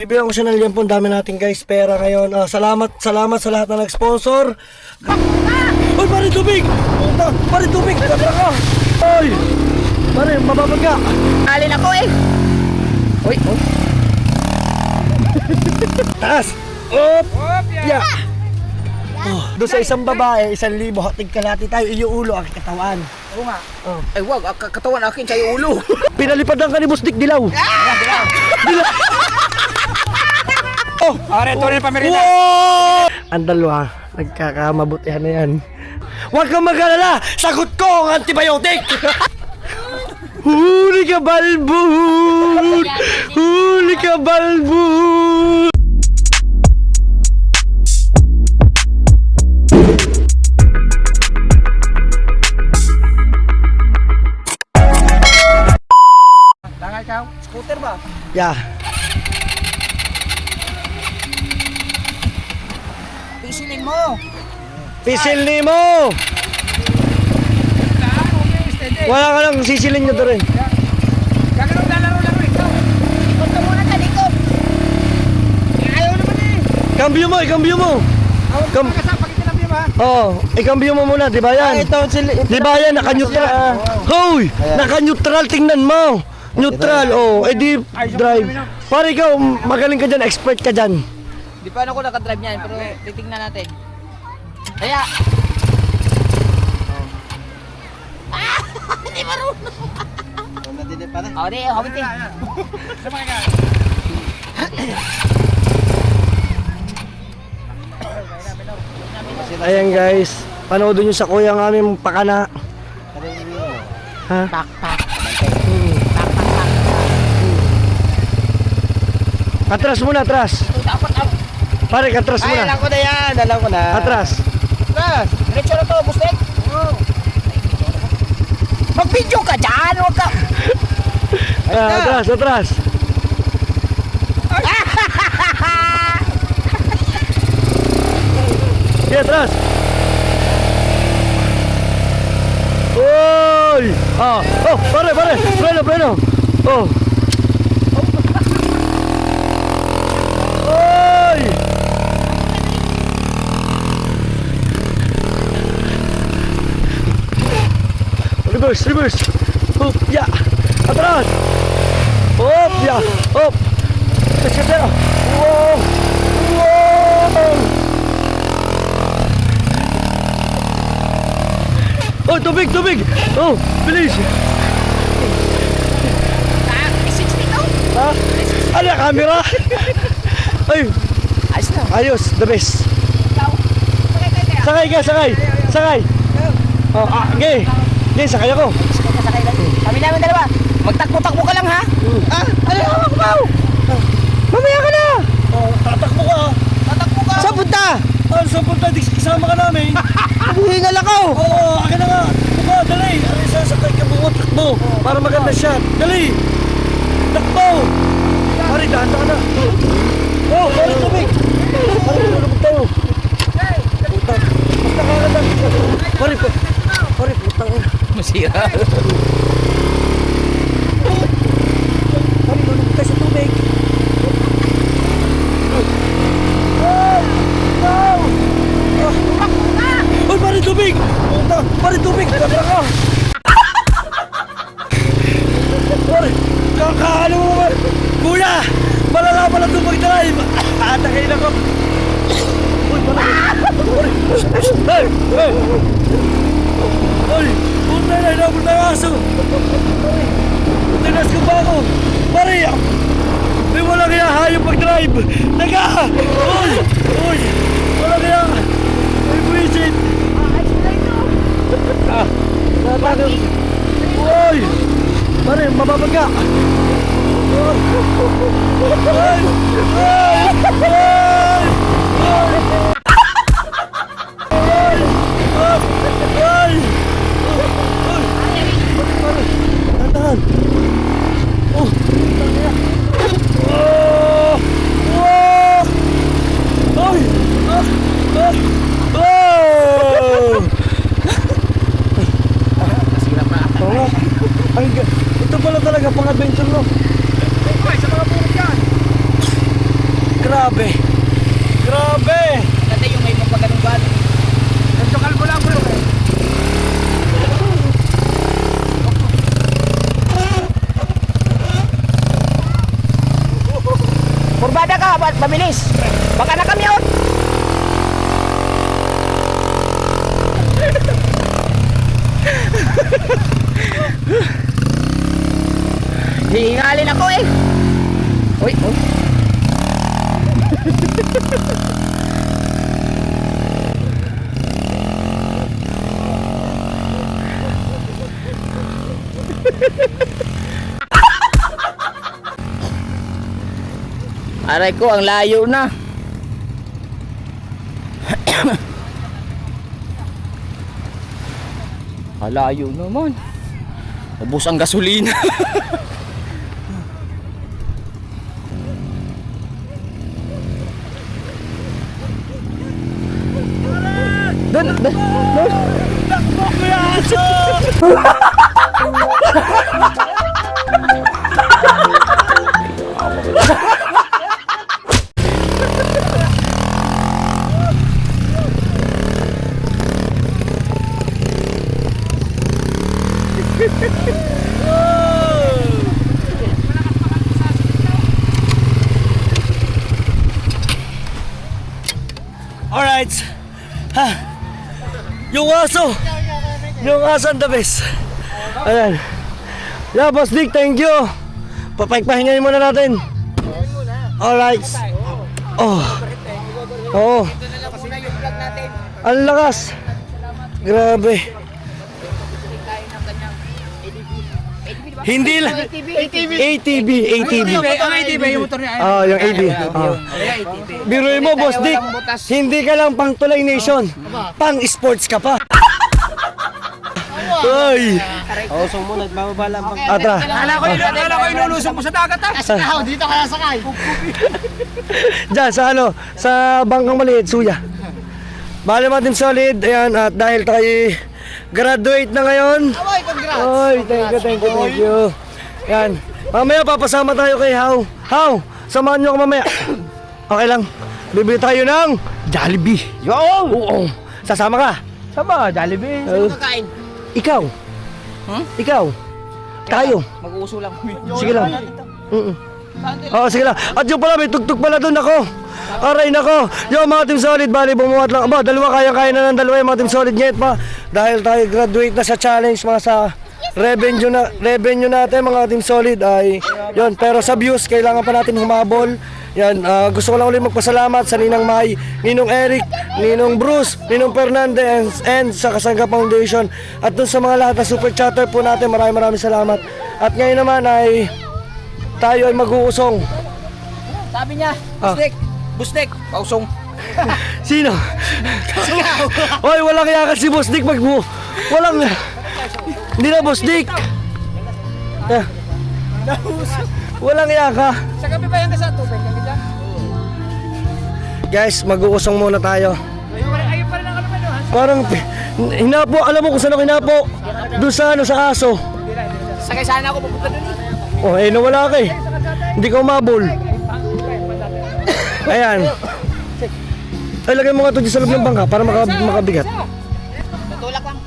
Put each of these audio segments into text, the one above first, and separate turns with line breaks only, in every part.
Bibigyan ko siya ng liyan po, dami natin guys pera ngayon. Salamat sa lahat na nag-sponsor. Uy, pare tubig! Pare tubig! Tara ka! Uy! Pare, mababag ka!
Alin ako eh! Uy, oh!
Taas! Op! Yeah! Doon sa isang babae, 1,000, hatig kalati tayo, iyo ulo, ang katawan.
Oo nga. Ay wag, katawan akin sa'yo ulo.
Pinalipadan ka ni Boss Dick Dilaw. Dilaw! Oh!
Are, ito rin pamerita.
Wow! Ang dalawa, nagkakamabutihan na yan. Huwag kang mag-alala! Sagot ko ang antibiotic! Huli ka, balbut! Huli ka, balbut!
Tanga ikaw, scooter ba?
Yeah.
Pisilin mo.
Pisil ni mo! Wala ka lang sisilin nyo doon.
Gagawin lalaro lang ikaw. Ikot ka muna sa likod. Ayaw naman eh.
Kambyo mo, ikambyo mo!
Pagkakasapagin ba?
Oo, ikambyo mo muna, di ba yan? Di ba yan, naka-neutral? Hoy! Naka-neutral, tingnan mo! Neutral, di drive. Pare ikaw, magaling ka dyan, expert ka dyan.
Di pa ako nakadrive niyan, pero titignan natin. Kaya! Hindi marunong! O, di, hobit eh.
Ayan guys, panoodin nyo sa kuya ng aming pakana. Ha?
Pak.
Atras muna, atras.
Dapat ako.
Pare, atras muna.
Alam ko na yan, alam ko na.
Atras.
Diretso na to, bustek. Mag-video ka dyan, huwag ka.
Atras, atras. Sige, atras. Oy! Pare, freno. Oh. Oy! Reverse. Hop, ya. Atras. Hop, ya. Hop. Tercera. Wow. Oh, tubig. Oh, bilis. Ha? Ala, camera. Ay, ayos, the best. Sakay. Oh, okay. Okay, sakay ako.
Kami namin dalawa. Magtakbo-takbo ka lang ha. Ano hawak mo?
Mamaya ka na. Oh, tatakbo ka.
Saan punta?
Saan punta? Isama ka namin.
Hingal ako.
Oo, akin na nga. Dali. Sasakay ka buong takbo. Para maganda shot. Dali. Takbo. Pare, dahan ka na. Oh, pare, tubig. Pare, tulog tayo. Puta. Basta ka lang. Pare, puta ka.
Masira.
Pare, tulog tayo sa tubig. Uy, pare, tubig. Puta, pare, tubig. Tara ka. Pare, kakahalo mo ba? Kuya, malala pala ito mag-drive. Atakain ako. Uy, pare. Uy, puta na, inabot na aso. Tinas ko pa ako. Pare, may wala kaya hayop mag-drive. Naga! Uy, wala kaya. May buwisit. Natagod. Uy, pare, mababag ka. Tantahan. Ito pala talaga pang adventure no.
Sa mga puro dyan.
Grabe. Grabe.
Ganda yung may magpaganong-ganon. Ito kalbo lang bro. Kurbada ka, mabilis. Baka na kami out. Hihingalin ako eh. Uy, oh. Aray ko, ang layo na. Ang layo naman. Ubus ang gasolina. Doon.
Takbo kuya aso! Alright. Ha. Yung aso. Yung aso ang the best. Ayan. Yeah, Boss Dick, thank you. Papahingayin muna natin. Alright. Oh. Oo.
Ito na lang muna yung vlog natin.
Ang lakas. Grabe.
Tayo ng kanyang ATV. ATV ba?
Hindi lang.
ATV.
ATV. ATV.
Ang ATV yung motor niya.
Ah, yung ATV. Ah.
ATV.
Biruin mo, Boss Dick.
Walang butas.
Hindi ka lang pang Tulay Nation. Pang sports ka pa. Ay.
Usong mo, nagbababa lang pang...
Atra.
Akala ko ilulusong mo sa dagat ah.
Dito ka nasakay.
Diyan sa ano, sa bangkang maliit, suya. Bale mga Team Solid, ayan, at dahil tayo graduate na ngayon.
Ay, congrats.
Oy, thank you. Yan. Mamaya papasama tayo kay How. How, samahan nyo ako mamaya. Okay lang. Bibili tayo ng Jollibee.
Yo!
Oo. Sasama ka?
Sama, Jollibee.
Kakain.
Ikaw. Ikaw. Tayo.
Mag-uuso lang.
Sige lang. Oo, sige lang. At yung pala, may tugtog pala doon ako. Aray nako. Yo mga Team Solid, bali bumuhat lang. Aba, dalawa kaya na ng dalawa yung mga Team Solid ngayon pa. Dahil tayo graduate na sa challenge mga sa revenue natin mga Team Solid ay yon. Pero sa views, kailangan pa natin humabol. Yan, gusto ko lang ulit magpasalamat sa Ninang Mai, Ninong Eric, Ninong Bruce, Ninong Fernandez and sa Kasangga Foundation. At dun sa mga lahat na super chatter po natin, maraming salamat. At ngayon naman ay tayo ay mag-uusong.
Sabi niya, Bustek, pausong.
Sino? Hoy, walang yakan si Boss Dick walang. Hindi na Boss Dick. Walang yaka.
Sa gabi ba yan ka sa tubig?
Guys, mag-uusong muna tayo.
Ayun pa rin ang kalaman doon.
Parang hinapo, alam mo kung saan ako hinapo? Doon sa ano, sa aso.
Sakay sana ako pupunta doon.
Oh, nawala ka eh. Hindi ka umabol. Ayan. Ay, lagay mo nga ito dyan sa loob ng bangka para makabigat.
Tutulak lang.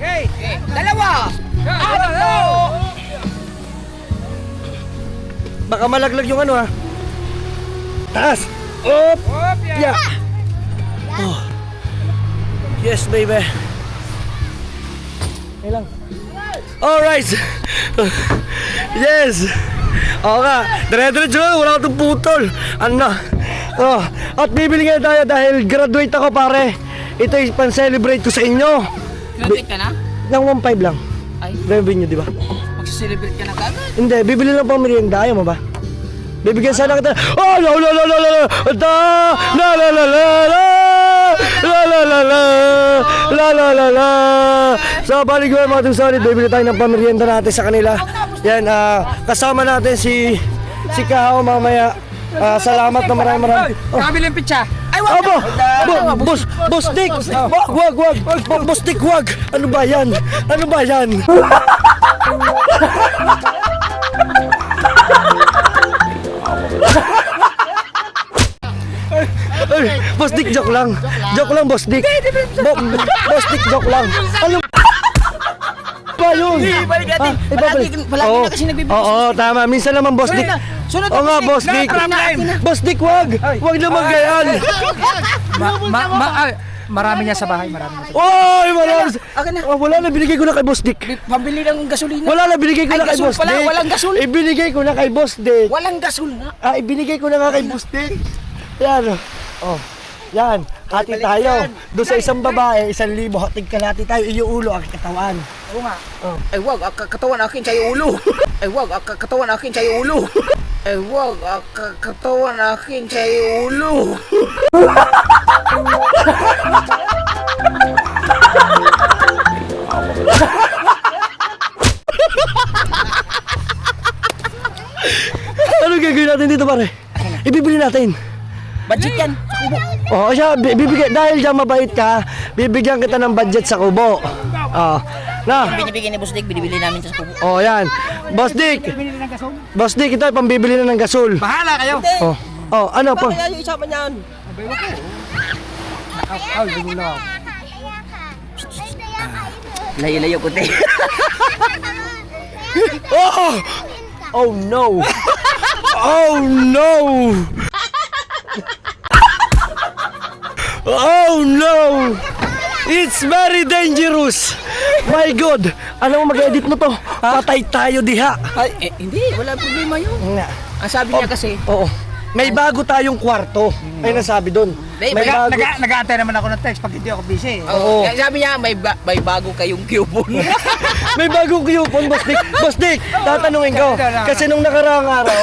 Okay. Dalawa. Tatlo.
Baka malaglag yung ano ha. Taas. Op. Yeah. Oh. Yes, baby. Okay lang. Alright. Yes. Oo nga. Dire-diretso na. Wala ka itong putol. Ano? Oh. At bibili nga tayo dahil graduate ako pare. Ito yung pan-celebrate ko sa inyo.
Graduate ka na?
Ng 1.5 lang.
Ay,
Revenue, di ba?
mag-celebrate ka na kagad.
Hindi, bibili lang pang merienda. Ayaw mo ba? Bibigyan sana kita. Oh, la la la la la la la la la la la la la la la la la la. So, balik ko mga Team Solid, bibili tayo ng pamerienda natin sa kanila. Yan, kasama natin si Kao mamaya. Salamat na marami.
Nakabili yung pizza. Ay,
Abo! Boss Dick! Wag! Boss Dick, wag! Ano ba yan? Ano ba yan? Boss Dick, joke lang. Joke lang, Boss Dick. Boss Dick, joke lang. Ano ba yun?
Ibalik natin. Palagi na kasi nagbibigay.
Oo, tama. Minsan naman, Boss Dick.
Sunod
Oo nga, Boss Dick. Boss Dick, wag. Wag na magayan.
Marami niya sa bahay, marami niya sa
Oy, wala.
Akin na.
Wala na, binigay ko na kay Boss Dick.
Pambili ng gasolina.
Wala na, binigay ko
Ay,
na kay
gasol
Boss
pala,
Dick.
walang gasol.
Ibinigay ko na kay Boss Dick.
Walang gasol na.
Ibinigay ko na nga kay Boss Dick. Yan. Oh. Yan. Hati tayo. Doon sa isang babae, 1,000. Hatig kalati tayo. Iyo ulo, aking katawan.
Oo nga.
Oh.
Ay wag, katawan akin sa'yo ulo. Ay wag, katawan akin sa'yo ulo. Ay wag, katawan akin sa'yo ulo.
Ano gagawin natin dito, pare? Ibibili natin.
Budget yan. Sa kubo.
Oo, siya, bibigyan, dahil dyan mabait ka, bibigyan kita ng budget sa kubo. Oo. Na.
Binibigyan ni Boss Dick, binibili namin sa kubo.
Oh, yan. Boss Dick. Boss Dick, ito pambibili na ng gasol.
Bahala kayo.
Oh. Oh, ano pa?
Kaya yung isama niyan.
Layo-layo ko, te.
Oh! Oh no. Oh no. Oh no. It's very dangerous. My God. Alam mo, mag-edit mo to. Patay tayo diha.
Ay, hindi, wala problema yun.
Nga.
Ang sabi niya kasi,
Oo. May bago tayong kwarto. Ay nasabi doon.
May
bago.
Nag-aantay naman ako ng text pag hindi ako busy.
Oo.
Oo.
Sabi niya, may bago kayong coupon.
May bagong coupon, Boss Dick. Boss Dick, tatanungin ko. Kasi nung nakaraang araw,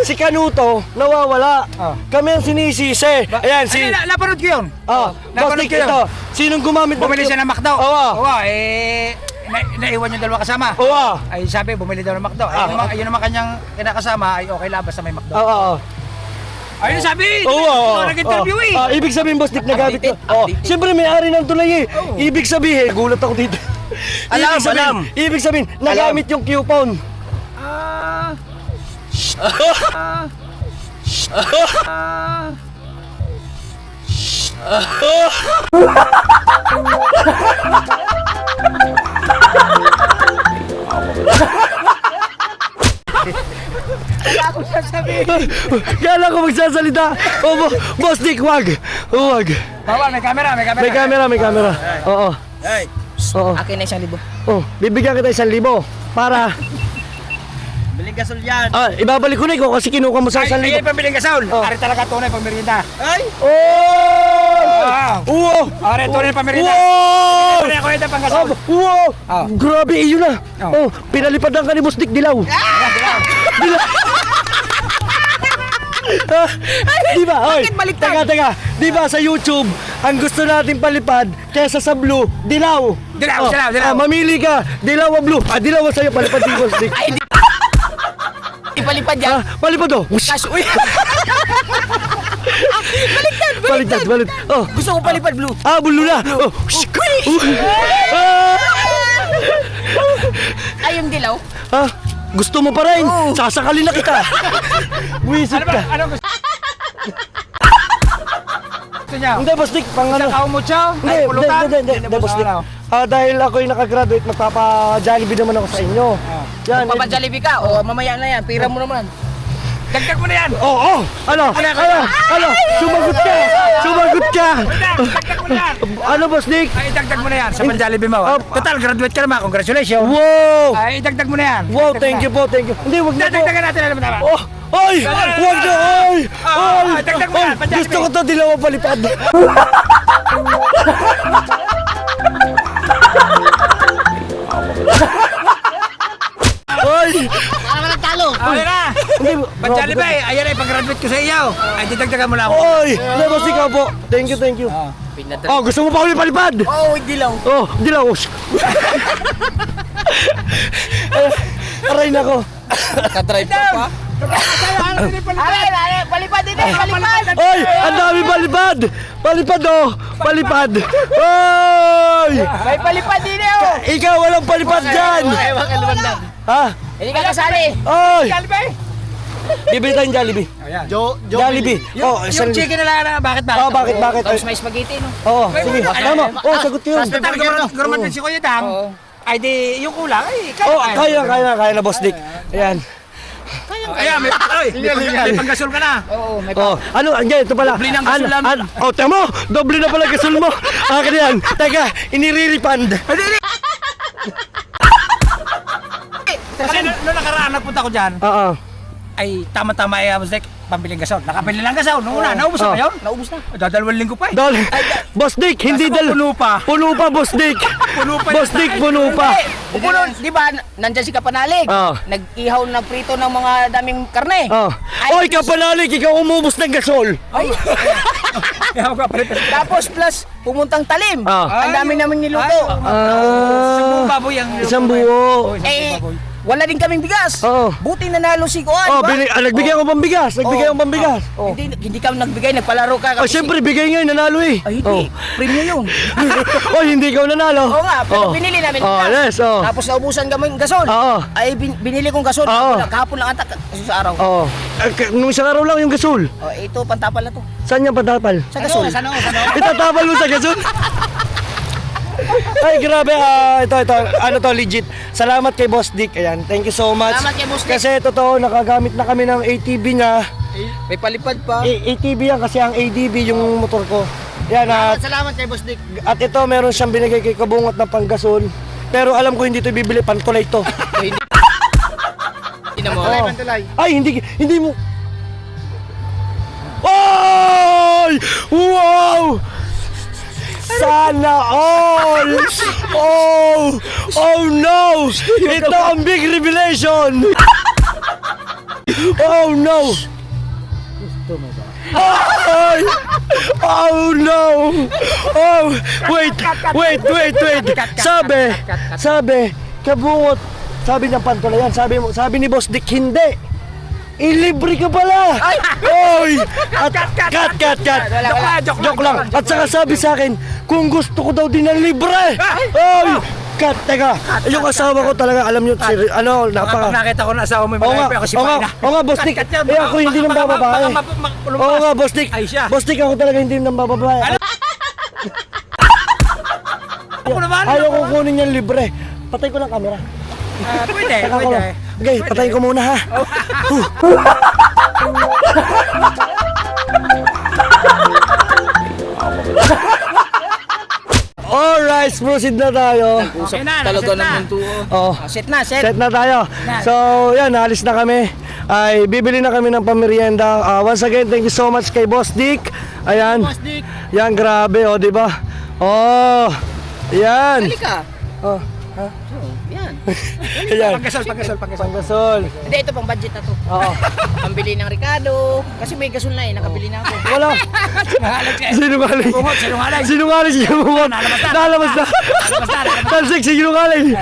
si Kanuto nawawala. Kami ang sinisisi. Ayan, si...
Napanood ko yun.
Boss
Napanood
Dick,
ko yun.
ito. Sinong gumamit
Bumili siya ng McDo.
Oo.
Naiwan yung dalawa kasama.
Oo.
Ay sabi, bumili daw ng McDo. Ayun naman kanyang kinakasama, ay okay lang basta may McDo.
Oo.
Ayun sabi!
Oo.
Nag-interview eh!
Ibig sabihin, Boss Dick, nagamit ko.
Updated.
Siyempre, may-ari ng tulay eh. Ibig sabihin, gulat ako dito.
Alam.
Ibig sabihin, nagamit yung coupon. Kala ko magsasalita. Boss Dick, wag. Wag.
Bawal, may camera.
May camera. Oo. Oo.
Akin na 1,000.
Oh, bibigyan kita 1,000 para
Biling gasol yan.
ibabalik ko na ikaw kasi kinuha mo sa
Ay,
1,000.
pambiling gasol.
Oh.
Ari talaga tunay pag merienda.
Oh!
Wow! Ari tunay pag merienda.
Wow!
Ari ako ito pang gasol.
Wow!
Oh.
Grabe, iyo na.
Oh.
Pinalipadan ka ni Boss Dick Dilaw. Dilaw. Di ba? Oy,
Bakit baliktad?
teka. Di ba sa YouTube, ang gusto natin palipad kesa sa blue, dilaw.
Dilaw, dilaw.
Mamili ka, dilaw o blue. Dilaw o sa'yo, palipad din Boss Dick.
Ay, hindi. Ipalipad yan.
Palipad o.
Cash, uy.
Baliktad. Oh.
Gusto ko palipad blue.
Blue na. Oh.
Ay, yung dilaw.
Gusto mo pa rin?
Oo.
Sasakalin na kita. Buwisit ka.
Ano gusto niya?
Hindi, Boss Dick, pang ano.
Kao mo siya?
Hindi, Boss Dick. Dahil ako'y nakagraduate, magpapa-Jollibee naman ako sa inyo. Yan.
Papajollibee ka o mamaya na yan. Pira mo naman.
Dagdag mo na yan!
Oo! Ano? Sumagot ka!
Dagdag mo na yan!
Ano, Boss Dick?
Ay, idagdag mo na yan sa Jollibee mo. Total, graduate ka naman. Congratulations!
Wow!
Ay, idagdag mo na yan.
Wow, thank you po. Hindi, wag na po.
Dagdagan natin, alam mo tama.
Oh! Oy! Wag na! Oy!
dagdag mo yan, pa-Jollibee.
Gusto ko to dilaw ang palipad. Oy!
Okay na!
Hindi,
Jollibee, ayan ay pag-graduate ko sa iyo. Ay, didagdagan mo lang ako.
Oy! Boss Dick, po. Thank you. Oh, gusto mo pa ulit palipad?
Oo, dilaw.
Oh, dilaw. Aray nako.
Nakadrive ka pa. Ay, palipad din eh, palipad.
Oy, ang dami palipad. Palipad. Oy!
May palipad din eh, oh.
Ikaw walang palipad dyan.
Ewan ka lumandang.
Ha?
Hindi ka kasali.
Oy!
Jollibee!
Bibili tayong Jollibee.
Ayan.
Jollibee. Oh,
Yung chicken na lang, bakit?
Oh, bakit?
Tapos may spaghetti, no?
Oo, sige. Tama. Oh, sagot yun.
Gurman din si Kuya Dang.
Oo.
Ay di, yung kulang, ay kaya.
Oh, kaya na, Boss Dick. Ayan.
Ayan, may panggasol ka na.
Oo, may
Oh, ano, andyan, ito pala.
Doble ng gasol namin.
Oh, tama mo, doble na pala gasol mo. Akin yan. Teka, inire-refund.
Kasi noong nakaraan, nagpunta ko dyan,
Oo.
ay tama-tama ay Boss Dick, pambiling gasol. Nakabili lang gasol. Noong una, naubos na ba yun?
Naubos na.
Dadalawang linggo pa eh.
Dol, Boss Dick, hindi
Basta puno pa.
Puno pa, Boss Dick.
Puno pa
Boss
yun.
Dick, puno pa.
Puno, di ba, nandyan si Kapanalig.
Oo.
Nag-ihaw, nagprito ng mga daming karne.
Oh. Oy, kapanalig, ikaw umubos ng gasol.
Ay,
Kaya ako palit.
tapos plus, pumuntang talim.
Ah.
Ang dami namin niluto.
Isang baboy ang
Isang buo.
Eh, wala din kaming bigas.
Oo.
Buti nanalo si Kuan.
Oh,
ba?
nagbigay ako pang bigas. Nagbigay ako pang bigas. Oh.
Hindi kami nagbigay, nagpalaro ka.
Oh, siyempre, bigay ngayon, nanalo eh.
Ay,
Oh.
hindi. Premium yun.
Oh, hindi ikaw nanalo.
Oo nga, pero
Oh.
binili namin.
Oh,
bigas.
yes, oh.
Tapos naubusan kami ng gasol.
Oo.
Ay, binili kong gasol.
Oo.
Kahapon lang ata, kasi sa araw.
Oo. Nung isang araw lang yung gasol.
Oh, ito, pantapal na to.
Saan yung patapal?
Sa gasol.
Itatapal mo sa gasol? Ay, grabe. Ito. Ano to, legit. Salamat kay Boss Dick. Ayan, thank you so much.
Salamat kay Boss Dick.
Kasi totoo, nakagamit na kami ng ATV niya.
May palipad pa.
ATV yan kasi ang ADV yung motor ko. Yan,
Salamat kay Boss Dick.
at ito meron siyang binigay kay Kabungot na panggasol. Pero alam ko hindi ito bibili, pantulay ito.
Hindi na mo.
Oo. Ay, hindi mo. Ay! Wow! Sana all! Oh no! Ito ang big revelation! Oh no! Ay! Oh no! Oh! Wait! Sabi, Kabungot, sabi ng pantulayan, sabi ni Boss Dick, hindi! Ilibre ka pala! Oy! At cut! Joke lang. At saka sabi sa akin, kung gusto ko daw din ng libre! Oy! Cut! Teka, yung asawa ko talaga, alam nyo,
Kapag nakita ko na asawa mo,
Oo nga,
ako si
oo nga,
Paina.
oo nga, Boss Dick. Eh, ako hindi nang bababae. Oo nga, Boss Dick.
Ay, siya.
Boss Dick, ako talaga hindi nang bababae.
Ako naman.
Ayaw ko kunin yung libre. Patay ko ng camera.
Pwede.
Saka ko lang. Okay, patayin ko muna ha. Alright, proceed na tayo.
Okay na,
Talaga
naset na.
naman to.
Oh,
Set na, set.
set na tayo. So, yan, alis na kami. Ay, bibili na kami ng pamerienda. Once again, thank you so much kay Boss Dick. Ayan.
Boss Dick.
Yan, grabe, oh, di ba? Oh, yan.
Dali ka.
Oh,
Yan.
ayan.
Panggasol.
Panggasol.
Hindi, ito pang budget na to.
Oo.
Pambili ng Ricardo. Kasi may gasol na eh, nakabili na ako.
Wala. Sinungaling. Sinungaling siya mo. Nalabas na. Talsik, sinungaling.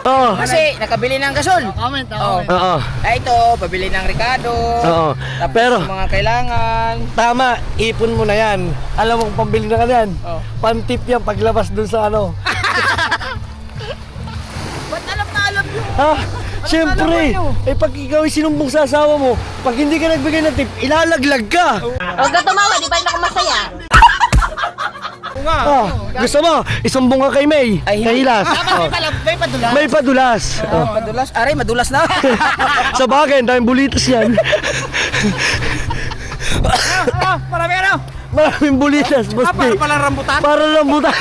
Oo.
Kasi nakabili ng gasol. Comment.
Oo.
Ay, ito, pabili ng Ricardo.
Oo.
Tapos
Pero,
yung mga kailangan.
tama, ipon mo na yan. Alam mo kung pambili na ka yan.
Oh.
Pantip yan paglabas dun sa ano.
Ba't alam na alam yun?
Ha? Siyempre, eh pag ikaw ay sinumbong sa asawa mo, pag hindi ka nagbigay ng tip, ilalaglag ka.
Huwag ka tumawa, di ba yun ako masaya?
Ah, gusto mo, isumbong ka kay May,
Ay,
kay Hilas. Oh.
May padulas.
May padulas. Oh.
Padulas? Aray, madulas na.
Sa bagay, ang daming bulitas yan.
Marami ano?
Maraming bulitas, boss.
Para pala rambutan.
Para lambutan.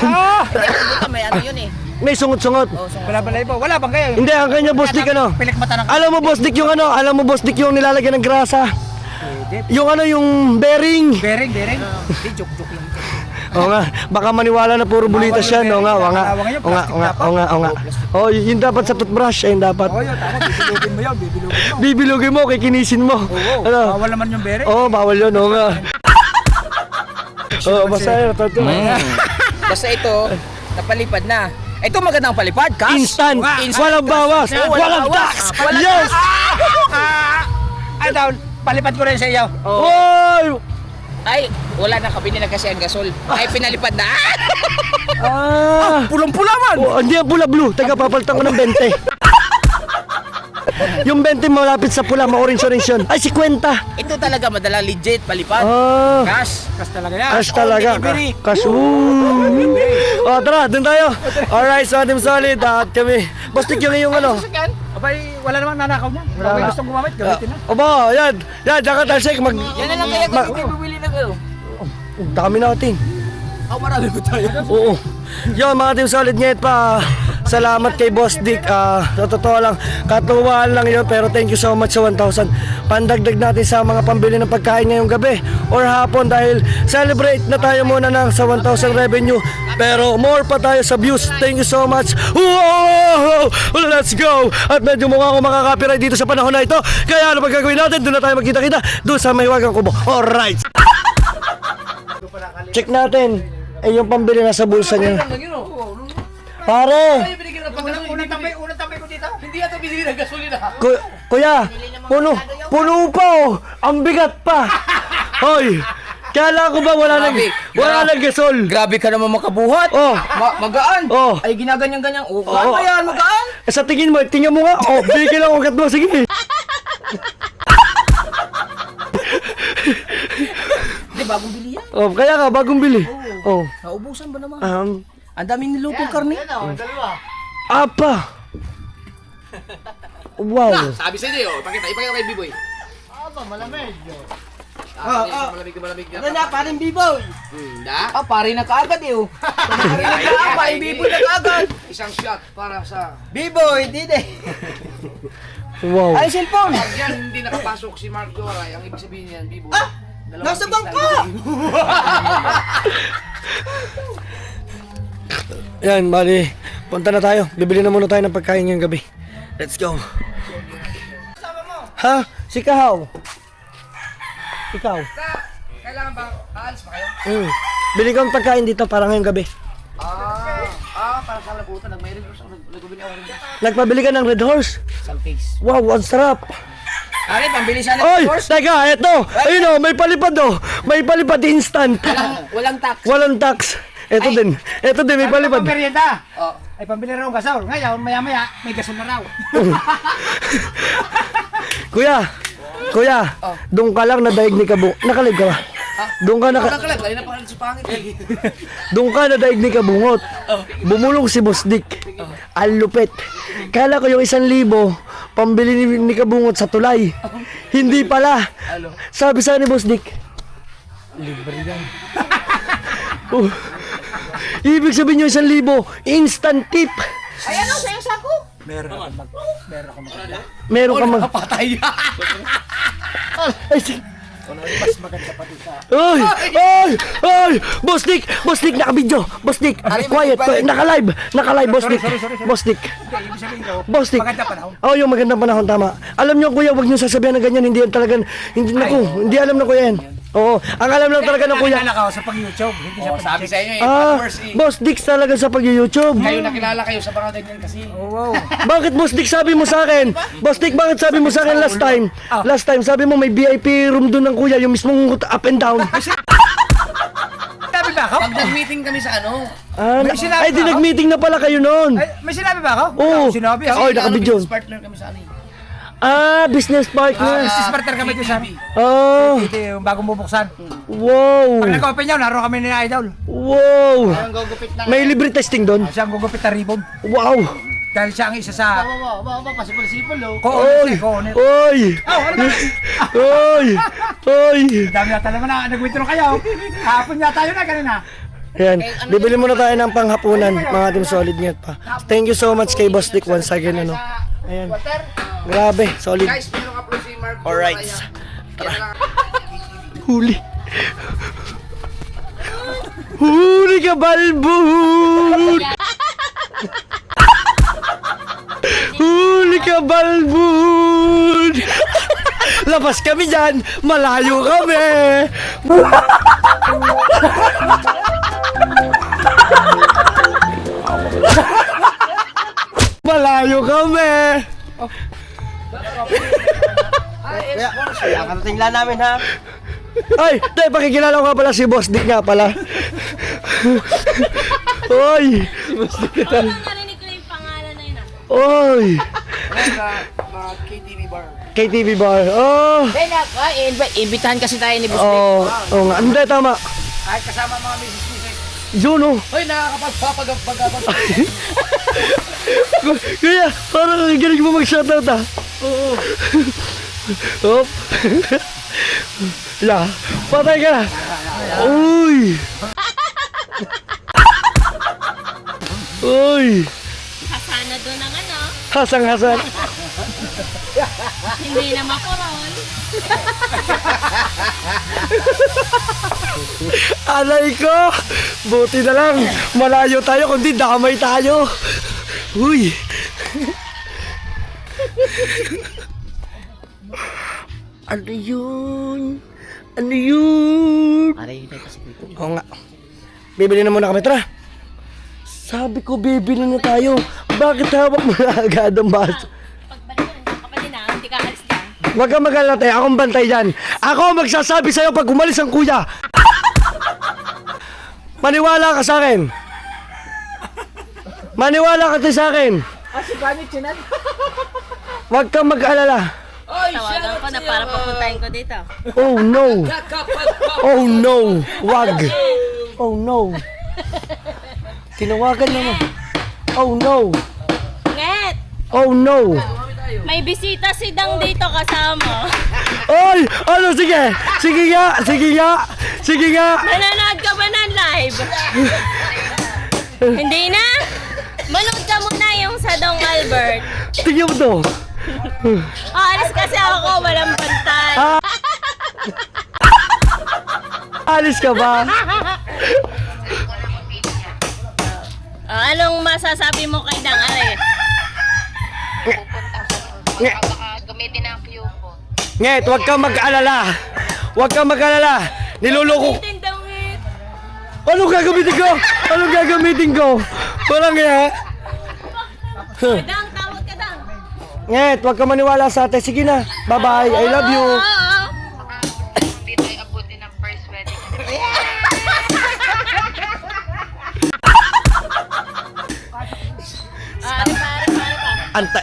May ano yun eh.
May sungot-sungot.
Wala pala iba. Wala bang kayo?
Hindi, ang kanya, boss Dick, ano?
Pilik mata ng...
Alam mo, boss Dick, yung ano? Alam mo, boss Dick, yung nilalagyan ng grasa? Yung ano, yung bearing.
Bearing. Hindi, joke lang.
Oo nga, baka maniwala na puro bulitas yan. Oo nga, oo nga. Oo nga. Oh, yun dapat sa toothbrush, ayun dapat.
Oo, yun. Tama. Bibilugin mo yun.
Bibilugin mo, kikinisin mo.
Oo.
Ano?
Bawal naman yung bearing.
Oo, bawal yun, oo nga. Oo, basta yun, totoo.
Basta ito, napalipad na. Ito magandang palipad, cash.
Instant, walang bawas, walang tax. Yes!
Ay, down. Palipad ko rin sa iyo.
Oy!
Ay, wala na kabili na kasi ang gasol. Ay, pinalipad na.
Ah!
Pulang-pula man.
Oh, hindi yan pula blue. Teka, papalitan ko ng 20. Yung 20 malapit sa pula, ma-orange-orange yun. Ay, 50.
Ito talaga madalang legit, palipad.
Ah,
Cash.
Kas talaga yan.
cash talaga.
delivery.
Cash. Oh, tara, dun tayo. Alright, so Team Solid. At kami. Bastik yung iyong ano.
Abay, wala namang nanakaw niya. Wala may gustong gumamit, gamitin na.
Aba, yan. Yan, diyan ka talsik.
Yan na lang kaya kami bibili na kayo.
Dami natin.
Marami ko tayo.
Oo. Yo, mga Team Solid ngayon pa. Salamat kay Boss Dick. Sa totoo lang, katuwaan lang yun. Pero thank you so much sa 1,000. Pandagdag natin sa mga pambili ng pagkain ngayong gabi or hapon dahil celebrate na tayo muna ng sa 1,000 revenue. Pero more pa tayo sa views. Thank you so much. Whoa! Let's go! At medyo mukha akong makaka-copyright dito sa panahon na ito. Kaya ano ba gagawin natin? Doon na tayo magkita-kita. Doon sa Mahiwagang Kubo. Alright! Check natin. Eh, yung pambili na sa bulsa niya. Pare!
Unang tambay ko dito.
Hindi ata binili ng gasolina.
Kuya, puno pa oh. Ang bigat pa. Hoy, kala ko ba wala nang gasol.
Grabe ka naman makabuhat.
Oh.
Magaan.
Oh.
Ay ginaganyan-ganyan. Oh,
Oh.
yan, magaan.
Eh, sa tingin mo nga. Oh, bigil lang ugat mo. Sige.
Hindi, bagong bili yan.
Oh, kaya ka, bagong bili. Oh.
Naubusan ba naman? Ang daming nilutong karne.
Apa. Wow.
Sabi sa inyo, ipakita kay B-Boy. Malamig na. Ano na, paring B-Boy? Pare na kaagad eh. Pare na kaagad, paring B-Boy na kaagad. Isang shot para sa B-Boy, dide.
Wow.
Ay, cellphone.
Pag yan hindi nakapasok si Mark Doray, ang ibig sabihin niyan, Bibo.
Nasa bangka.
Yan, bali. Punta na tayo. Bibili na muna tayo ng pagkain ngayong gabi. Let's go. Ha? Si Kahaw. Ikaw.
Kailangan ba aalis pa kayo?
Bili ko ng pagkain dito para ngayong gabi.
Para sa labutan, nag-mayroon ko sa nagubili ako rin.
Nagpabili ka ng Red Horse.
Saltix.
Wow, ang sarap.
Ari, pambili siya ng
Oy,
horse.
teka, eto. Ayun oh, may palipad oh. May palipad instant.
Walang tax.
Walang tax. Eto din. Eto din, may palipad.
Pamerienda.
Oh.
Ay, pambili raw ng gasol. Ngayon, maya-maya, may gasol na raw.
Kuya, doon ka lang nadaig ni Kabungot. Nakalive ka ba? Doon ka
Kalab, dahil na parang si Pangit.
Doon ka nadaig ni Kabungot. Bumulong si Boss Dick. Ang lupit. Kala ko yung 1,000 pambili ni Kabungot sa tulay. Hindi pala. Sabi sa ni Boss Dick, libre yan. Ibig sabihin yung 1,000, instant tip.
Ay, ano, sa'yo sako?
Meron ka mag...
Patay.
Ay,
Mas maganda pa dito.
Ay! Boss Dick, naka-video. Boss Dick, quiet. Naka-live, Boss Dick. Boss Dick.
Ibig sabihin ko,
Boss Dick.
maganda panahon.
Oh, yung magandang panahon, tama. Alam niyo kuya, wag niyo sasabihan na ganyan, hindi yan talagang, hindi alam na kuya yan. Oo, ang alam lang talaga ng kuya.
Kilala ka sa pag-YouTube, hindi sa
Sabi sa inyo eh,
Ah,
followers eh.
Boss Dick talaga sa pag-YouTube.
Kayo nakilala kayo sa mga ganyan kasi.
Wow.
Bakit Boss Dick sabi mo sa akin? Boss Dick, bakit sabi mo sa akin last time? Last time, sabi mo may VIP room doon ng kuya, yung mismong up and down.
Sinabi ba ako?
Pag nag-meeting kami sa ano,
May sinabi
Ay, di
ba ako?
nag-meeting na pala kayo noon.
Ay, may sinabi ba ako?
Oo.
Wala, sinabi ako.
Oy, naka-video.
business partner kami sa ano eh.
Business partner.
Business partner kami dito sa...
Oh,
Ito yung bagong bubuksan.
wow.
Pag nag-open yun, naroon kami ni Idol.
Wow. May libre testing doon.
Siya ang gugupit na ribbon.
Wow.
Dahil siya ang isa sa...
Pasipal-sipal lo.
Oy.
Co-owner.
Oy. Oy. Oy.
Dami na talaga na, nag-withdraw kayo. Hapon nga tayo na, ganun na.
Ayan, bibili muna tayo ng panghapunan, mga Team Solid ngayon pa. Thank you so much kay Boss Dick once again, ano. Ayan, grabe, solid.
Guys, meron ka po si Mark Doray.
Alright.
Tara.
Huli. Huli ka, Balbon! Huli ka, Balbon! Labas kami dyan, malayo kami! Malayo kami!
Nakarating lang namin ha.
Ay, tayo, pakikilala ko nga pala si Boss Dick nga pala. Oy!
Narinig ko yung pangalan na yun ah.
Oy!
Mga
KTV bar. Oh.
Imbitahan kasi tayo ni Boss Dick.
Oo. Oo nga. Hindi, tama.
Kahit kasama mga misis-misis.
Yun oh.
Hoy, nakakapagpapagapagapag.
Kuya, parang galing mo mag-shoutout ah. Oo. Hop. La, patay ka na. Uy. Uy.
Hasana doon ang ano,
Hasang-hasan.
hindi na makurol.
Alay ko. Buti na lang. Malayo tayo kundi damay tayo. Uy. Ano yun? Ano yun?
Aray, tayo kasi dito.
Oo nga. Bibili na muna kami, tara. Sabi ko, bibili na tayo. Bakit hawak mo na agad ang baso?
Pagbalik mo, nandiyan ka pa din hindi ka alis dyan.
Huwag kang mag-alala tayo. Akong bantay dyan. Ako ang magsasabi sa'yo pag umalis ang kuya. Maniwala ka sa akin. Maniwala ka tayo sa akin. Huwag kang mag-alala.
Tawagan ko na para papuntahin ko dito.
Oh no. Oh no. Wag. Oh no. Tinawagan naman. Oh no.
Nget!
Oh no.
May bisita si Dang dito kasama.
Oy! Ano? Sige! Sige nga! Sige nga! Sige nga!
Nanonood ka ba ng live? Hindi na? Manood ka muna yung sa Dong Albert.
Tingnan mo to.
Alis kasi ako, walang bantay.
Alis ka ba?
Anong masasabi mo kay Dang Are?
Gamitin ang coupon.
Nget, huwag kang mag-alala. Huwag kang mag-alala. Niluloko.
Tindawit.
Anong gagamitin ko? Anong gagamitin ko? Parang nga.
Dang, tawag ka Dang.
Nget, huwag kang maniwala sa atin. Sige na. Bye-bye. I love you.
Hindi tayo abutin ng first wedding.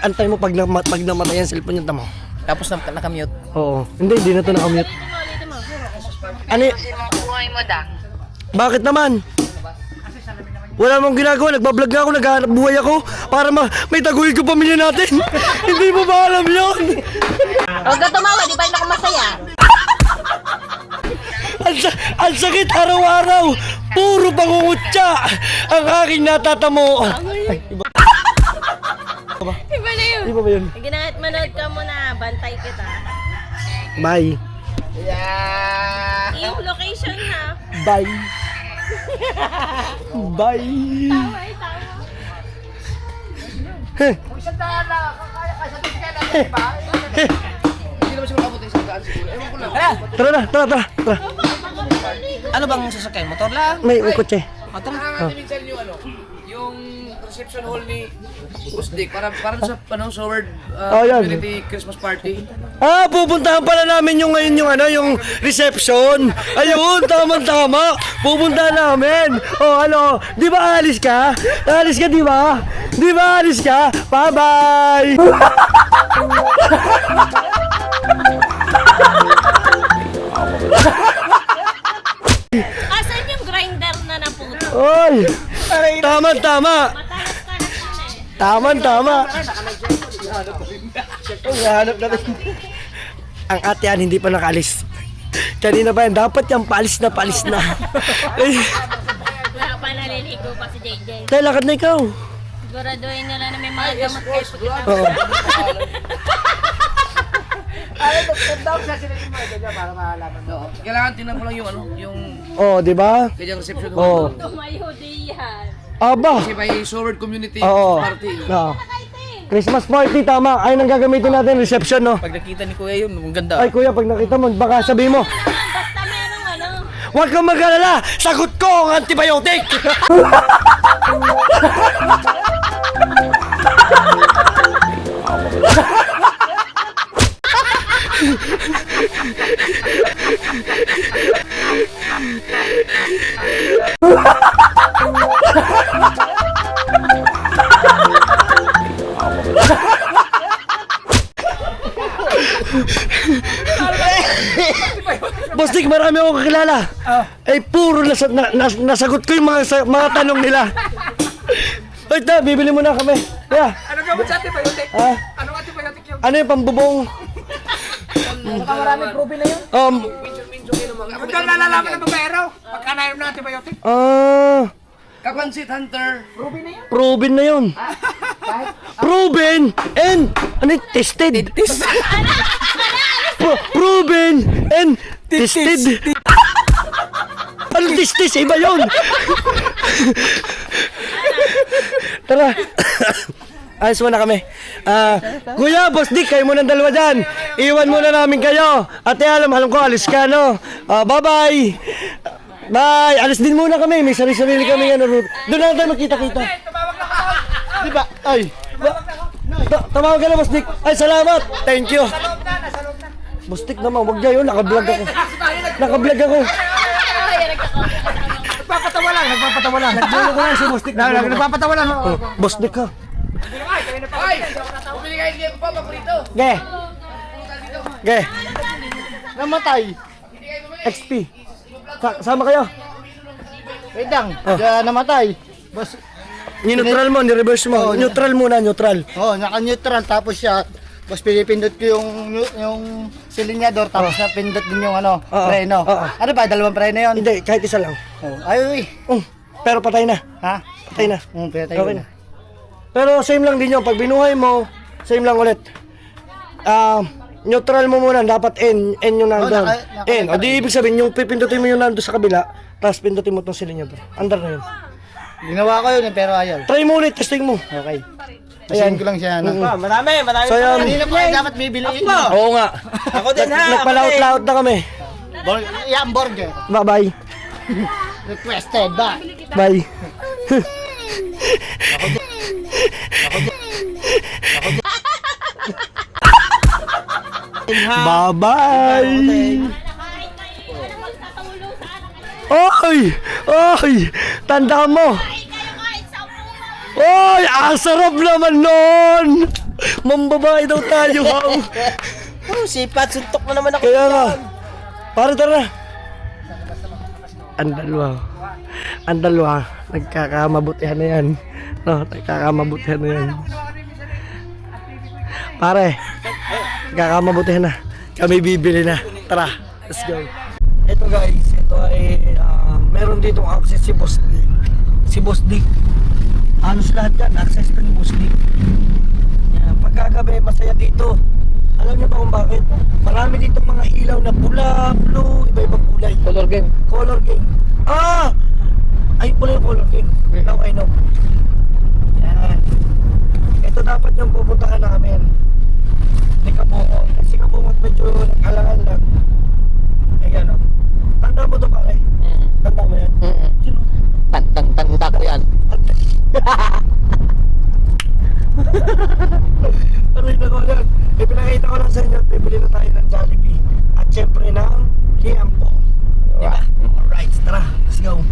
Antay mo pag namatay ang cellphone yung tamo.
Tapos nakamute.
Oo. Hindi na to nakamute. Ano y-
Kasi mga buhay mo, Dang.
Bakit naman? Wala mong ginagawa, nagbablog nga ako, naghahanap buhay ako para may taguyod ko pamilya natin. Hindi mo ba alam yun?
Huwag ka tumawa, di ba yun ako masaya?
Ang sakit araw-araw, puro pangungutya ang aking natatamo. Ay, iba
Iba na yun.
ba yun?
Ginahit manood ka muna, bantay kita.
Bye.
Yung location ha.
Bye. Bye.
Tawa, tawa.
Hindi naman siya makabutin sa daan siguro. Ewan ko lang.
Tara.
Ano bang sasakyan? Motor lang?
May kotse.
Ang minsan yung ano, yung reception hall ni Boss Dick para sa Sword
yan.
Community Christmas Party.
Pupuntahan pala namin yung ngayon yung reception. Ayun, tama. Pupuntahan namin. Ano? Di ba alis ka? Alis ka, di ba? Di ba alis ka? Bye-bye.
Asan yung grinder na naputo?
Oy! Tama.
Matalas ka na sana eh.
Tama. Hanap natin. Ang atean hindi pa nakaalis. Kanina pa yan, dapat yung paalis na.
Wala pa naliligo pa si JJ.
Dahil lakad na ikaw.
Siguraduhin nila na may mga gamot kayo pagkita.
Oo.
Kailangan tingnan ko lang yung ano, yung
Di ba?
kanyang reception hall.
Tumayo diyan.
Aba.
Kasi may Sword Community
Oo.
Party.
Christmas party, tama. Ayun ang gagamitin natin, reception, no?
Pag nakita ni Kuya yun, ang ganda.
Ay, kuya, pag nakita mo, baka sabihin mo,
Basta merong ano.
huwag kang mag-alala, sagot ko ang antibiotic! Boss Dick, marami akong kakilala. Eh, puro nasagot ko yung mga tanong nila. Wait na, bibili mo na kami. Yeah.
Ano ka mo sa antibiotic?
Ha?
Ano antibiotic yung?
Ano yung pambubong?
Baka maraming probe na yun.
Huwag kang nalalaman ng babaero. Pagka nainom ng antibiotic.
Kapansit Hunter.
Proven na yun. Proven and ano yun? Tested. Proven and tested. Ano testis? Iba yun. Tara. Ayos mo na kami. Kuya, Boss Dick, kayo muna dalawa dyan. Iwan muna namin kayo. Ate, alam ko, alis ka, no? Bye-bye. Bye. Alis din muna kami. May sarili-sarili kami. Ano, doon na tayo magkita-kita. Di ba? Ay. Tumawag ka na, Boss Dick. Ay, salamat. Thank you. Boss Dick naman, wag niya yun. Naka-vlog ako. Naka-vlog ako.
Nagpapatawa lang.
Nagbulo ko lang si Boss Dick.
Nagpapatawa lang.
Boss Dick ka.
Ay! Bumili kayo hindi pa paborito.
Ge. Ge. Namatay. XP. Sama kayo.
Wait lang, namatay. Boss,
Ni-neutral mo, ni-reverse mo. Neutral muna, neutral.
naka-neutral tapos siya. Tapos pinipindot ko yung silinyador tapos napindot din yung preno. Ano ba, dalawang preno yun?
Hindi, kahit isa lang.
Ay,
Pero patay na.
ha?
Patay na.
Pinatay
Okay na. Pero same lang din yun. Pag binuhay mo, same lang ulit. Neutral mo muna. Dapat N yung nandun. N. O di ibig sabihin, yung pipindutin mo yung nandun sa kabila, tapos pindutin mo itong silinyador. Andar na yun.
Ginawa ko yun pero ayaw.
Try mo ulit, testing mo.
Okay. Ayan ko lang siya.
Marami.
So yan.
Kanina pa dapat bibili.
Oo nga.
Ako din ha.
Nagpalaot-laot na kami.
Yan, burger.
Bye-bye.
Requested ba?
Bye. Bye-bye. Oy! Oy! Tanda mo! Oy! Ang sarap naman nun! Mambabae daw tayo, haw!
Sipat, suntok mo naman ako.
Kaya nga. Para tara. Ang dalawa. Ang dalawa. Nagkakamabutihan na yan. No, nagkakamabutihan na yan. Pare. Nagkakamabutihan na. Kami bibili na. Tara. Let's go. Ito guys. Ito ay meron ditong access si Boss Dick. Si Boss Dick. Halos lahat yan. Access to ni Boss Dick. Yan. Pagkagabi, masaya dito. Alam niyo ba kung bakit? Marami dito mga ilaw na pula, blue, iba-ibang kulay.
Color game.
Color game. Ay, pula yung color game. Now I know. Yan. Ito dapat yung pupuntahan namin. Ni Kabungot. Kasi Kabungot medyo nakalangan lang. Ayan o. Tanda mo ito pare? Tanda mo yan? Sino?
Tanda ko yan.
Aray na ko yan. Ipinakita ko lang sa inyo. Bibili na tayo ng Jollibee. At syempre ng Liampo. Diba? Alright, tara. Let's go.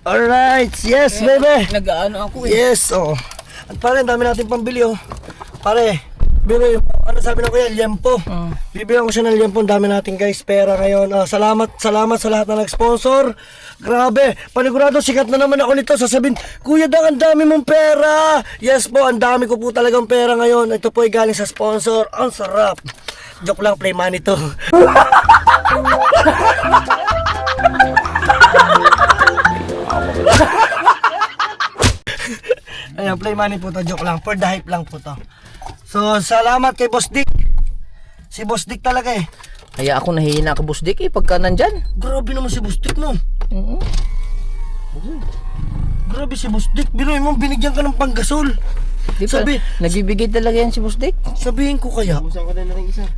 Alright, yes baby.
Nag-ano ako eh.
Yes, oh. At pare, ang dami natin pambili, oh. Pare, biro yung, ano sabi na kuya, liempo. Bibigyan ko siya ng liempo, ang dami natin guys, pera ngayon. Salamat sa lahat na nag-sponsor. Grabe, panigurado, sikat na naman ako nito. Sasabihin, Kuya Dang, ang dami mong pera. Yes po, ang dami ko po talagang pera ngayon. Ito po ay galing sa sponsor. Ang sarap. Joke lang, play money to. Ayan, play money po to, joke lang. For the hype lang po to. So, salamat kay Boss Dick. Si Boss Dick talaga eh.
Kaya ako nahihina ka, Boss Dick eh, pagka nandyan.
Grabe naman si Boss Dick no. Grabe si Boss Dick. Biruin mo, binigyan ka ng panggasol.
Nagbibigay talaga yan si Boss Dick.
Sabihin ko kaya.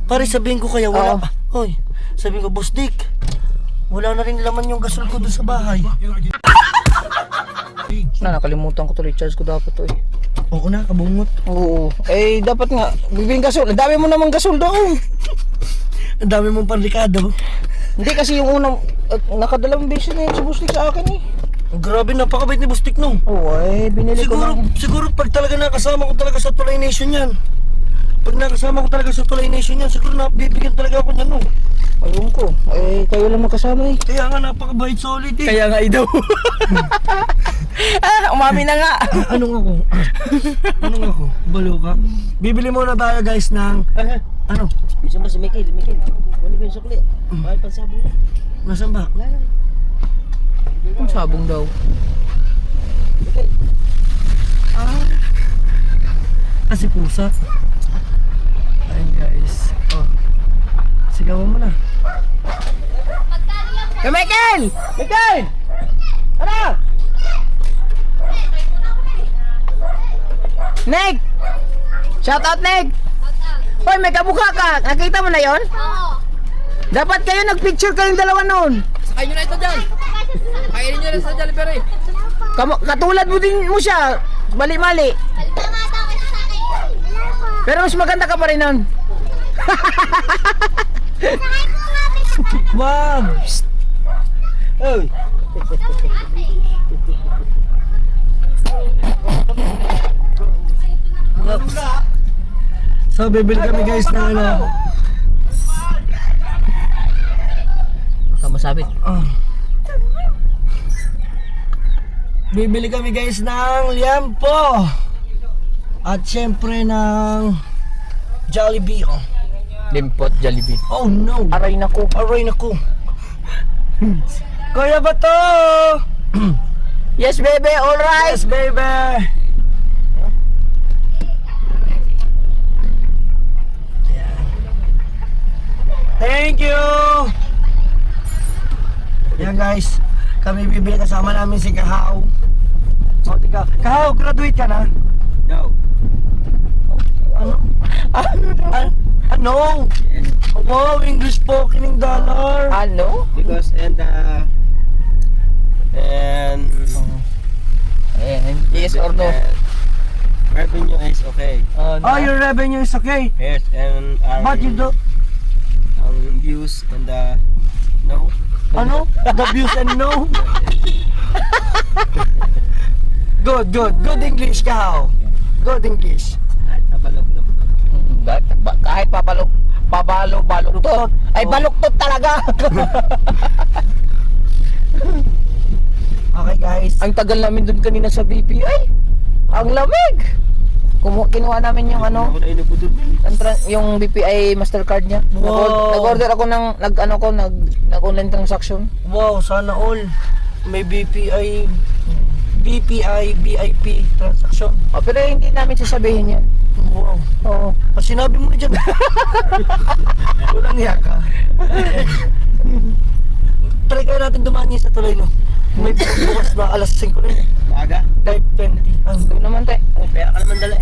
Pare, sabihin ko kaya, wala pa. Hoy, sabihin ko, Boss Dick, wala na rin laman yung gasol ko doon sa bahay.
Nakalimutan ko to, recharge ko dapat to eh.
Oo na, kabungot.
Oo. Eh, dapat nga, bibigyan gasol. Ang dami mo naman gasol doon.
Ang dami mong panrikado.
Hindi kasi yung unang, nakadalawang beses na yun si Boss Dick sa akin eh.
Grabe, napakabait ni Bustik no.
Oo, binili ko
Siguro pag talaga nakasama ko talaga sa Tulay Nation yan. Pag nakasama ko talaga sa Tulay Nation yan, siguro nabibigyan talaga ako niyan no.
Ayun ko. Kayo lang magkasama eh.
Kaya nga napakabait, solid eh.
Kaya nga daw. Umami na nga.
Anong ako? Anong ako? Balo ka? Bibili muna tayo guys ng... Ano?
Bisa mo si Mikil. Ano ba yung sukli? Mahal pang sabong.
Nasaan ba?
Ang sabong daw.
Kasi pusa. Ayun guys. Oh. Sigawan mo na.
Hey, Mikil! Mikil! Ano? Neg! Shout out, Neg! Hoy, may kamukha ka! Nakita mo na yon?
Oo.
Dapat kayo nagpicture kayong dalawa noon.
Sakay nyo na ito dyan. Kainin nyo na sa Jollibee.
Katulad mo din mo siya. Mali-mali.
Tama daw kasi sa akin.
Pero mas maganda ka pa rin nun.
Wag!
Oy.
So bibili kami guys ng ano.
Tama sabi.
Bibili kami guys ng liampo. At syempre ng Jollibee. Oh,
Limpot Jollibee.
oh no.
Aray nako.
Aray naku. Kaya ba to?
Yes, baby. All right.
Yes, baby. Thank you. Yan guys, kami bibili kasama namin si Kahaw. O, tika. Kahaw, graduate ka na?
No.
Ano? Ano? Wow, English spoken dollar.
Ano?
Because and
Yes or no?
revenue is okay.
Oh, your revenue is okay.
Yes, and our
But you don't,
views and no.
ano? The views and no? Good English, Kahaw. Good English.
Kahit baluktot. Ay, baluktot talaga.
Okay guys.
Ang tagal namin dun kanina sa BP. Ay, ang lamig. Kinuha namin yung ano, yung BPI Mastercard niya.
Wow.
Nag-order ako ng nag-online transaction.
Wow, sana all. May BPI VIP transaction.
Oh, pero hindi namin sasabihin yan.
Wow.
Oo.
Sinabi mo na dyan. Walang hiya ka. Try kaya natin dumaan niya sa tulay no. May bukas na alas 5 na yun.
Maaga?
Like 20.
Doon naman tayo.
Kaya ka naman dala.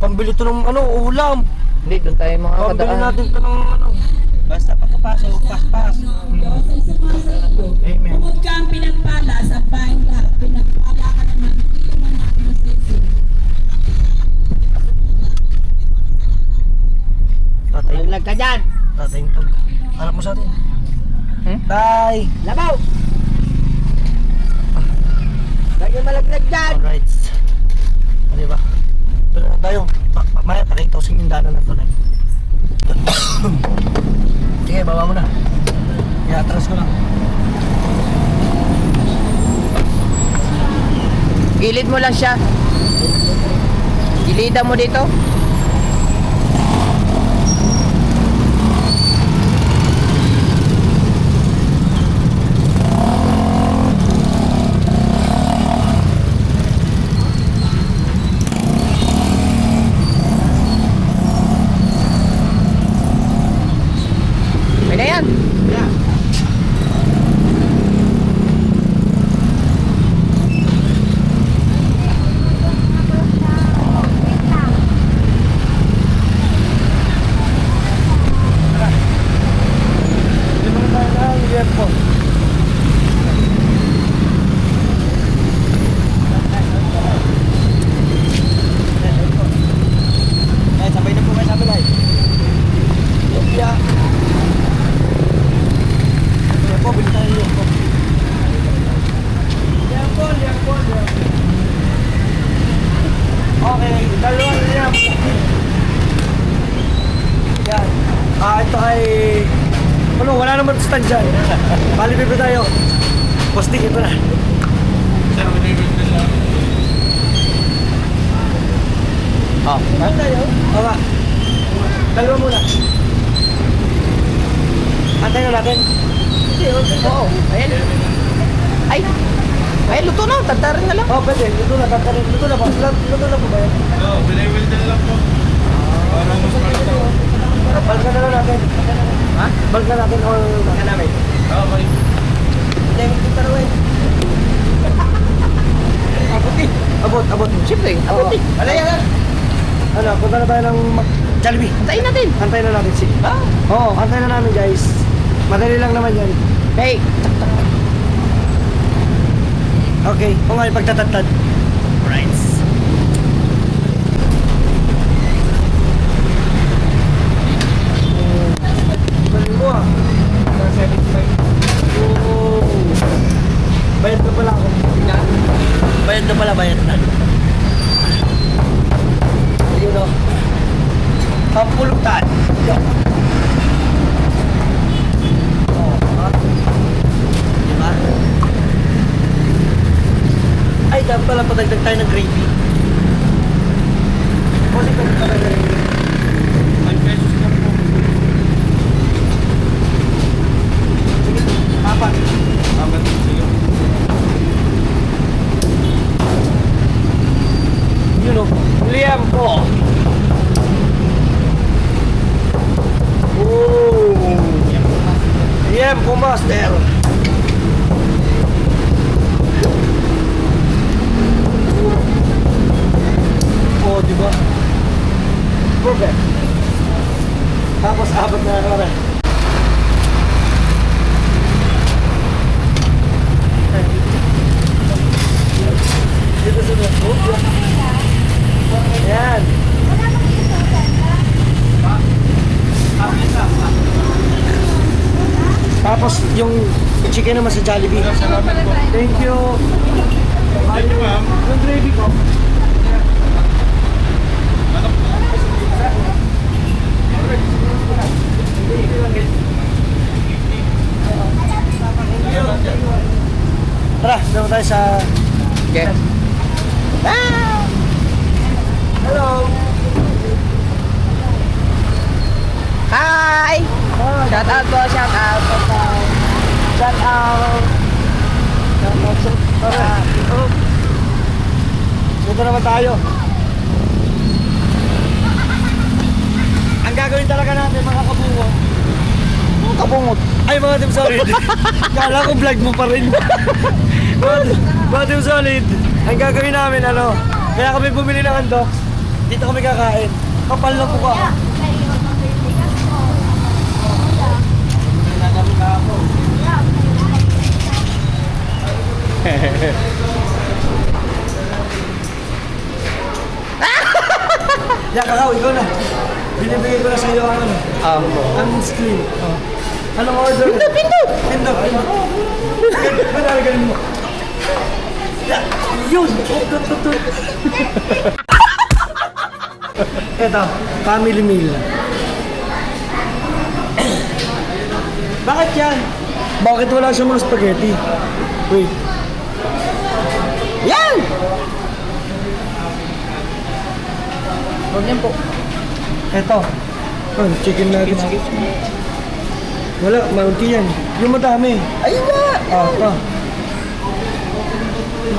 Pambili to ng ano, ulam.
Hindi, doon tayo mga
Pambili
kadaan.
natin to ng ano.
Basta pagkapasok, pas.
Amen.
Bukod ka ang pinagpala sa bahay ka, pinagpala ka naman, hindi naman natin masisi.
Tatay.
Naglag ka dyan.
Tatay yung tog. Hanap mo sa atin. Tay.
Labaw! Lagi malaglag dyan.
Alright. O diba? Tuloy na tayo. Maya, takay tausing yung daanan na tulay. Sige, baba mo na. I-atras ko lang.
Gilid mo lang siya. Gilidan mo dito. May na yan.
stand dyan. Palipin pa tayo. Posting ito na.
Oh.
Oo nga. Dalawa muna. Antay na natin.
Oo. Ayan. Ay. Ay, luto na. Tatarin na lang.
Oo, pwede. Luto na. Tatarin. Luto na ba? Luto na po ba yan?
Oo, binay-wildan lang po. Para mas malito.
Balkan na lang natin.
Ha?
Balkan natin or balkan namin.
Okay.
Hindi, hindi pa rin.
Abot eh.
Abot.
Siyempre, abot eh.
Wala yan. Ano, punta na tayo ng Jollibee.
Antayin natin.
Antayin na natin si. Oo, antayin na namin guys. Madali lang naman yan.
Hey.
Okay, kung nga yung pagtatatad. Right. Balik mo ah. Oo. Bayad na pala ako. Bayad na pala, bayad na. Ayun o. Pampulutan. Oh, ha? Diba? Ay, dapat pala padagdag tayo ng gravy. Kasi kung padagdag.
5 pesos na po.
Apat.
Apat. Sige.
Yun o. Liam po. Oh. Liam po, master. Oh, di ba? Perfect. Tapos apat na kami. Dito sa notebook. Ayan. Tapos yung chicken naman sa Jollibee.
Salamat po.
Thank you.
Thank you, ma'am.
Yung gravy ko. Tara, dito tayo sa...
Okay.
Hello!
Hi! Shout out po, shout out.
Shout out! Tara, dito naman tayo. Ang gagawin talaga natin mga kabungo.
Kabungot.
Ay mga Team Solid. Kala ko vlog mo pa rin. Mga Team Solid. Ang gagawin namin ano. Kaya kami bumili ng handok. Dito kami kakain. Kapal lang po ka. Yan kakao, ikaw na. Binibigay ko na sa iyo ang ano. Ang screen. Anong order? Pindot! Pindot! Manalagaling mo. Yun! Eto, family meal. Bakit yan? Bakit wala siyang mga spaghetti? Wait. Yan!
Huwag yan po.
Eto. Oh, chicken nuggets. Wala, maunti yan. Yung madami.
Ayun na!
Ito.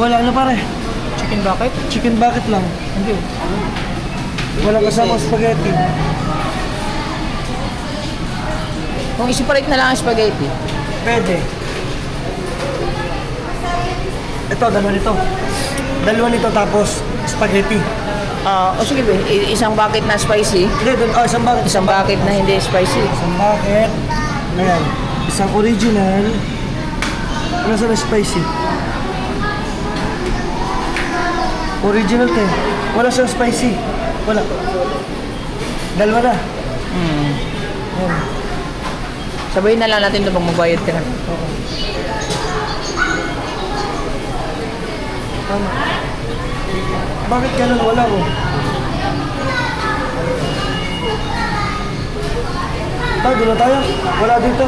Wala na pare.
Chicken bucket?
Chicken bucket lang.
Hindi.
Wala kasama spaghetti.
Kung isiparate na lang ang spaghetti.
Pwede. Ito, dalawa nito. Dalawa nito tapos spaghetti.
O sige ba, isang bucket na spicy,
Hindi, isang bucket.
isang bucket na hindi spicy.
Isang bucket. Ayan. Isang original. Ano sa spicy? Original te. Wala siyang spicy. Wala. Dalawa na. Ayan.
Sabayin na lang natin ito pag magbayad ka na.
Tama. Bakit ganun? Wala ko. Doon na tayo. Wala dito.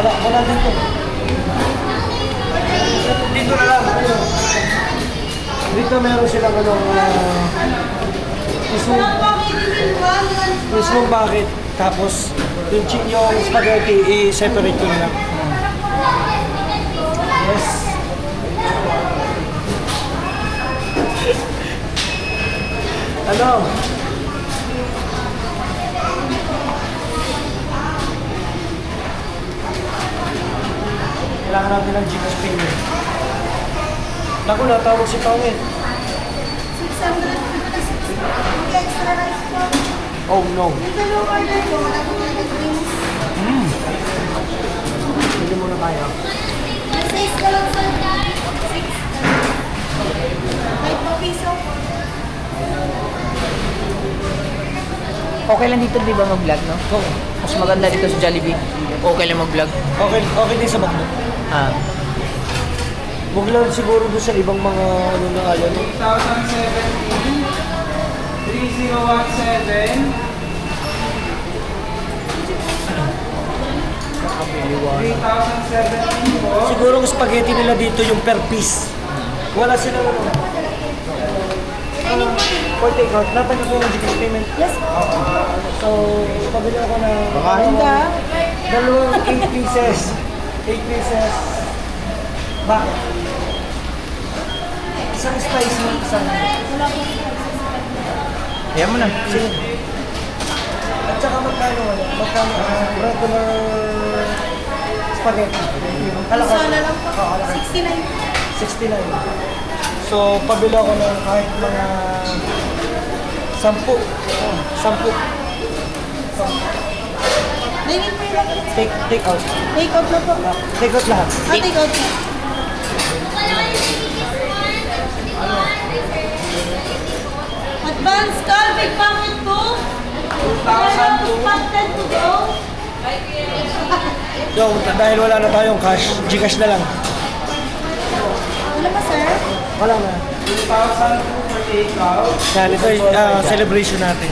Wala dito. Dito na lang. Ayun. Dito meron silang mismong bucket. Tapos, yung spaghetti, i-separate ko na lang. Yes. Ano? Kailangan natin ng Gcash payment. Naku, natawag si Pangit.
600 extra rice po.
Oh no.
Ito yung order ko. Wala po nag-drinks.
Hindi mo na kaya.
Size ka lang sa 6. 5 po piso.
Okay lang dito, di ba, mag-vlog, no?
Oo.
Mas maganda dito sa Jollibee. Okay lang mag-vlog.
Okay din sa baklo.
Ah.
Buglan siguro doon sa ibang mga ano na kaya.
2017. 3017. 3017 po.
Siguro ang spaghetti nila dito yung per piece. Wala silang ano. For take out, natanggap ko ng Gcash payment. Yes. So, pabili ako na dalawang 8 pieces. 8 pieces. Bakit? Isang spicy, isang...
Ayan mo na.
Sige. At saka magkano regular spaghetti. Kalaki.
Sana lang po.
Oo, kalaki.
69.
69. So, pabili ako ng kahit mga 10. 10.
Dingin po yung lang.
Take out.
Take out na po.
Take out lahat.
Take out na. Advance call, big packet po. 2,000 to go.
So, dahil wala na tayong cash, Gcash na lang.
Ano ba, sir?
Wala na.
2,000 for take-out.
Yan, ito yung celebration natin.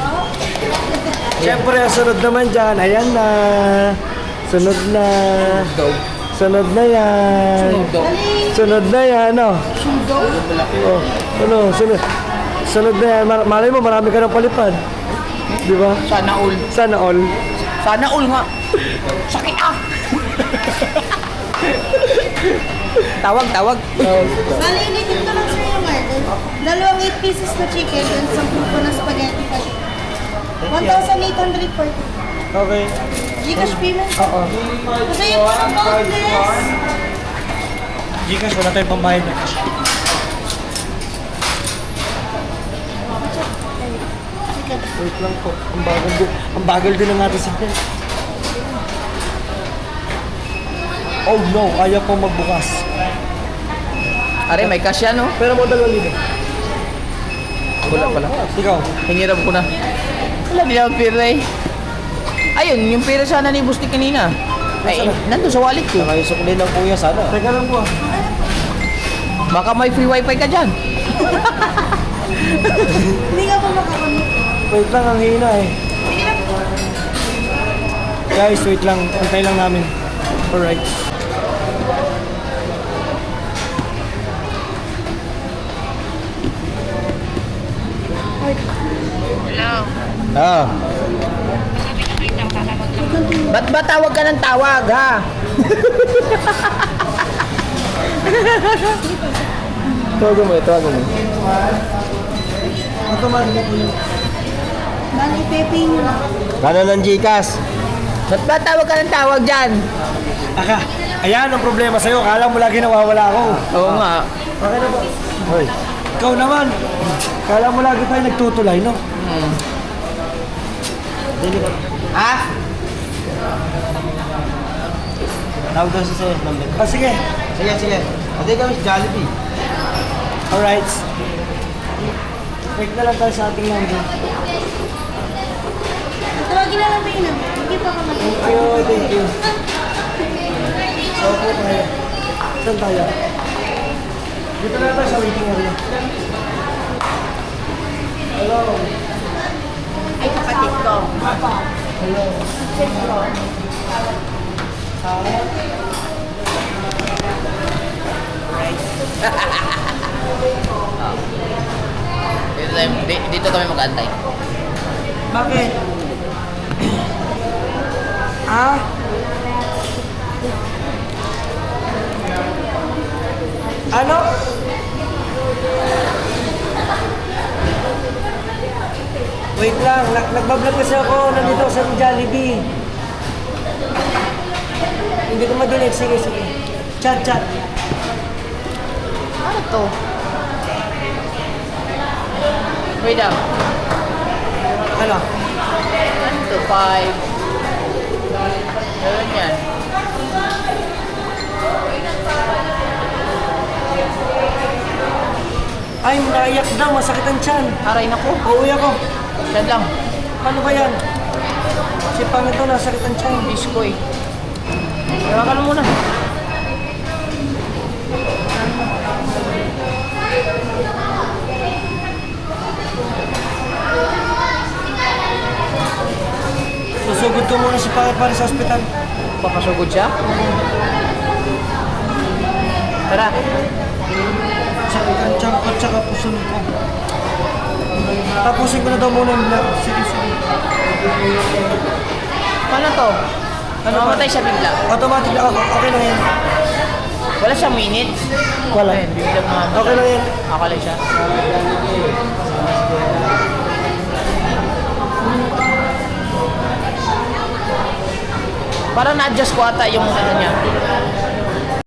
Siyempre, ang sunod naman dyan, ayan na. Sunod na. Sunod na yan. Sunod na yan, no? Oh, ano, sunod. Sunod na yan. Malay mo, marami ka ng palipad. Di ba?
Sana all.
Sana all.
Sana all nga. Sakit ah! Tawag.
Bali, initin ko lang, sir, yung order. Dalawang 8 pieces na chicken and 10 po na spaghetti pa. 1,840.
Okay.
Gcash payment.
Oo.
Gusto yung phone, please.
Gcash, wala tayong pambayad na cash. Wait lang po. Ang bagal din ng ating signal. Oh no, kaya po magbukas.
Are, may cash yan, no?
Pero mo 2,000.
Wala pala.
Ikaw.
Hingiram ko na. Wala, di naman pera eh. Ayun, yung pera sana ni Busti kanina. Ay, nandun sa wallet ko.
Nakayusok din ng kuya sana.
Teka lang po.
Baka may free wifi ka dyan.
Hindi ka pa makakamit.
Wait lang, ang hina eh. Guys, wait lang. Antay lang namin. Alright.
Hello.
Ah.
Ba't ba tawag ka ng tawag, ha?
Tawagan mo.
Automatic na po yun.
Bali, pepe nyo na.
Gano'n ng Gcash?
Ba't ba tawag ka ng tawag dyan?
Aka, ayan ang problema sa'yo. Kala mo lagi nawawala ako.
Oo nga.
Okay na ba?
Hoy.
Ikaw naman. Kala mo lagi tayo nagtutulay, no?
Ha?
Tawag daw siya sa'yo.
Ah, sige.
Sige. Ate kami sa Jollibee.
Alright. Wait na lang tayo sa ating number.
Tawagin na lang ba yun? Hindi pa ka mag-
Thank you. So, po tayo. Saan tayo? Dito na tayo sa waiting area. Hello.
Ay, kapatid ko.
Hello.
Dito kami mag-antay.
Bakit? Ah? Ano? Wait lang, nagbablog kasi ako, nandito sa Jollibee. Hindi ko madinig, sige. Chat.
Ano to? Wait lang.
Ano?
1 to 5. Ayun yan.
Ay, naiyak daw, masakit ang tiyan.
Aray na ko.
Uuwi ako.
Yan lang.
Paano ba yan? Si Pangit to, nasakit ang tiyan.
Biskoy. Hawakan mo muna.
Susugod ko muna si Pangit para sa ospital.
Papasugod siya. Tara.
Sakit ang tiyan ko, tsaka puso ko. Tapusin ko na daw muna yung vlog. Sige.
Paano to? Mamatay siya bigla.
Automatic na ako. Okay lang yan.
Wala siyang minutes.
Wala.
Ayun, biglang mamatay.
Okay lang yan.
Akala siya. Parang na-adjust ko ata yung ano niya.